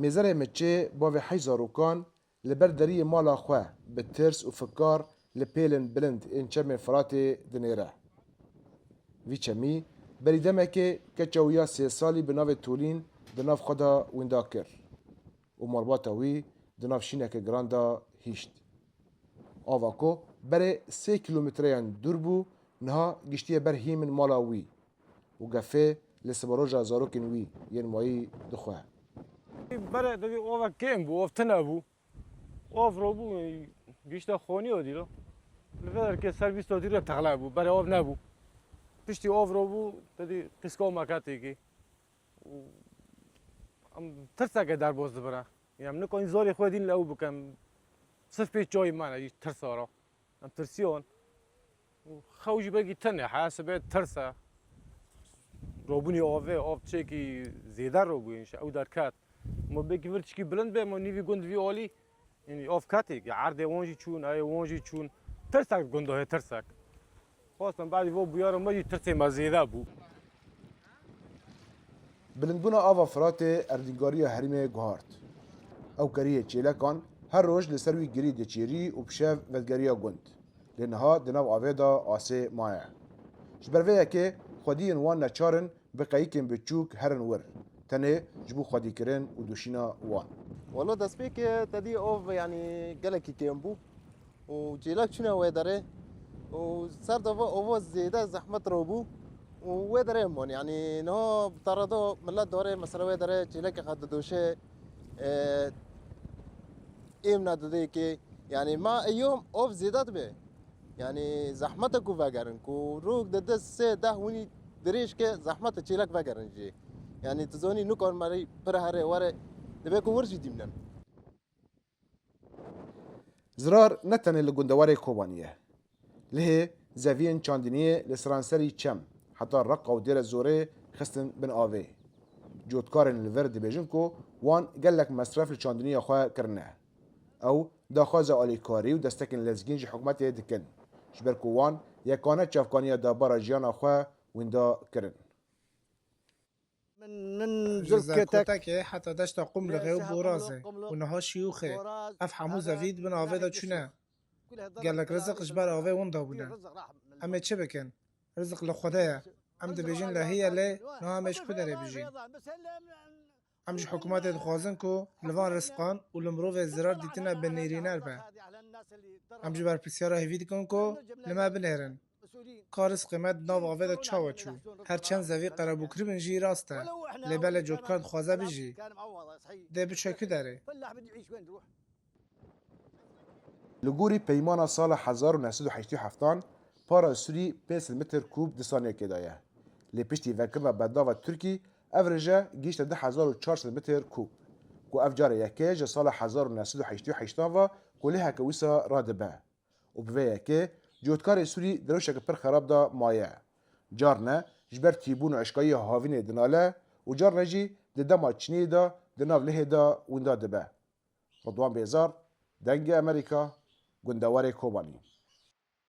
مێزەرێ مچê bavê hey zarokan li ber deriyê mala xwe bi tirs û fikar li pêlên bilind ên çemê Firatê dinêre. Vî çemî berî demekê keça wî ya 3 salî bi navê Tolîn di nav xwe de wînda kir û malbata wî di nav şîneke giran da hîşt. Ava ku berê 3 kîlometreyan dûr bû niha giştiye ber hîmin mala wî û gefê li sibaroja zarokên wî yên mayî dixwe. بله دیگه آوا کم بود، آف تنها بود، آف رو بود، گیشت خونی و دیرو، لذا که سرویس تو دیرو تغلب بود، بله آف نبود، پشتی آف رو بود، دیگه قسکو مکاتی کی، ام ترسا که در باز برا، یعنی نکوین زاری خودین لعو بکم، صرف پیش جای منه یه ترسا را، ام ترسیون، خوجی بگی تنه حاسبه ترسا، روبونی آوه آف چه کی زیاده رو بودینش، او در کات. ما بگی ورچ کی بلند به ما نیوی گند وی عالی یعنی آف کاتی که عرض وانجی چون ای وانجی چون ترسک گنده های ترسک خواستم بعدی و بیارم ما ترسی مزیده بود Bilindbûna ava Firatê erdîngariya herîmê guhart. Ew keriyê çêlekan her roj li ser wî girî diçêrî û pişev vedgeriya gund. Lê niha di nav avê da asê maye. Ji ber vê yekê xwediyên wan neçarin bi qeyîkên biçûk herin wir. Tenê ji bo xwedîkirin û duşîna wan. والله دەستپێک تەدی ئەو ینی gelekî kêm bû û cêlak çûne wê derê û ser deva ova zêde zehmet robû û wê derê mon yani niha tarado millet dore mesela wê derê cêlekê xwe didoşe êm nedide kê yani ma eyyom ov zêde dibe yani zehmete ku vegerin ku rûk dide sê deh winî dirêj ke zehmete çêlek vegerin jî yani tu zonî nikon merî pir herê were dibe ku wir jî dîmnin. Zirar ne tenê li gundewarê Kobanî ye. Lihê zeviyên çandiniyê li siranserî çem heta reqa û dêre zorê xistin bin avê. Cotkarên li vir dibêjin ku wan gelek mesref li çandiniya xwe kirine. Ew daxwaza alîkarî û destekên lezgîn ji hikûmetê dikin ji ber ku wan yekane çavkaniya dabara jiyana xwe wînda kirin. من زلكتك حتى دشت قم لغيو بورازه ونها شيوخه اف حمو زفيد بن عافيدا چونه قال لك رزق جبار عافي وندا بنا اما چه بكن رزق لخدايا ام دبيجين لا هي لا نها مش قدر بيجين ام جي حكومات خوازن كو لوان رزقان ولمروف زرار ديتنا بنيرينار با ام جي بار بسيارا هيفيد كون كو لما بنيرن کارس قیمت ناو آوید چاو چو هر چند زوی قرابو کربن جی راسته لبل جودکارد خوازه بجی ده بچکو داره لگوری پیمانا سال 1987 پارا سوری 5 متر کوب دسانه که دایه. لپشتی وکرنا بدناو ترکی افرجه گیشت 10400 متر کوب. کو افجاره یکه جه سال 1988 و کلیه هکویسا راده به. و به یکه جودکار سوری دروشک پر خراب دا مایه. جار نه جبر تیبون و عشقایی هاوین دناله و جار نجی دما چنی دا دناو له دا وندا دبه. رضوان بیزار دنگ امریکا گندوار کوبانی